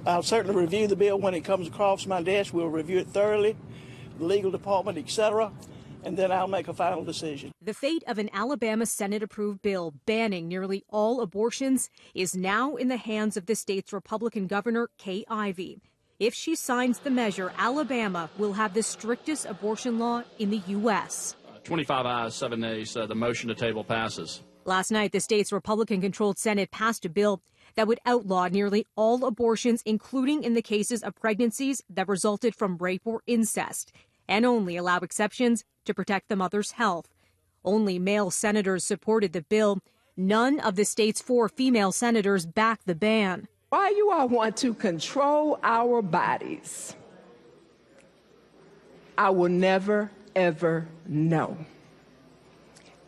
I'll certainly review the bill when it comes across my desk. We'll review it thoroughly, the legal department, etc., and then I'll make a final decision. The fate of an Alabama Senate-approved bill banning nearly all abortions is now in the hands of the state's Republican governor, Kay Ivey. If she signs the measure, Alabama will have the strictest abortion law in the U.S. 25 ayes, 7 nays. The motion to table passes. Last night, the state's Republican-controlled Senate passed a bill that would outlaw nearly all abortions, including in the cases of pregnancies that resulted from rape or incest, and only allow exceptions to protect the mother's health. Only male senators supported the bill. None of the state's 4 female senators backed the ban. Why you all want to control our bodies, I will never, ever know.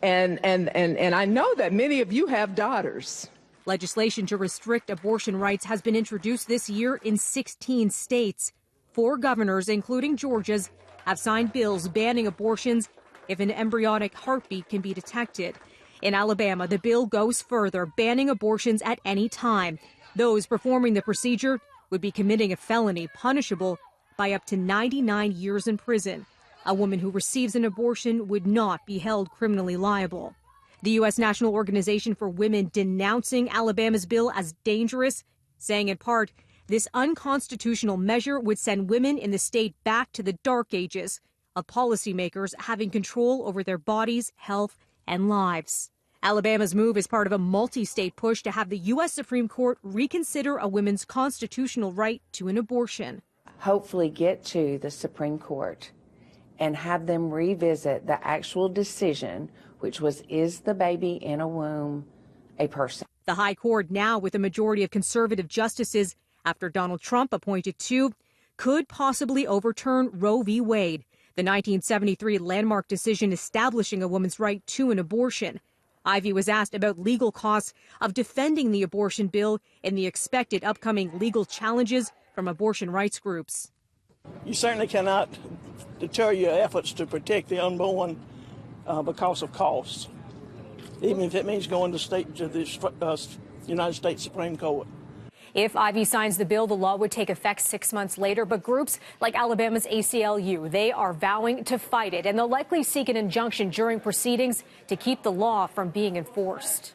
And I know that many of you have daughters. Legislation to restrict abortion rights has been introduced this year in 16 states. 4 governors, including Georgia's, have signed bills banning abortions if an embryonic heartbeat can be detected. In Alabama, the bill goes further, banning abortions at any time. Those performing the procedure would be committing a felony punishable by up to 99 years in prison. A woman who receives an abortion would not be held criminally liable. The U.S. National Organization for Women denouncing Alabama's bill as dangerous, saying in part, this unconstitutional measure would send women in the state back to the dark ages of policymakers having control over their bodies, health, and lives. Alabama's move is part of a multi-state push to have the U.S. Supreme Court reconsider a woman's constitutional right to an abortion. Hopefully get to the Supreme Court and have them revisit the actual decision, which was, is the baby in a womb a person? The High Court, now with a majority of conservative justices after Donald Trump appointed 2, could possibly overturn Roe v. Wade, the 1973 landmark decision establishing a woman's right to an abortion. Ivey was asked about legal costs of defending the abortion bill and the expected upcoming legal challenges from abortion rights groups. You certainly cannot deter your efforts to protect the unborn because of costs, even if it means going to the United States Supreme Court. If Ivey signs the bill, the law would take effect 6 months later. But groups like Alabama's ACLU, they are vowing to fight it, and they'll likely seek an injunction during proceedings to keep the law from being enforced.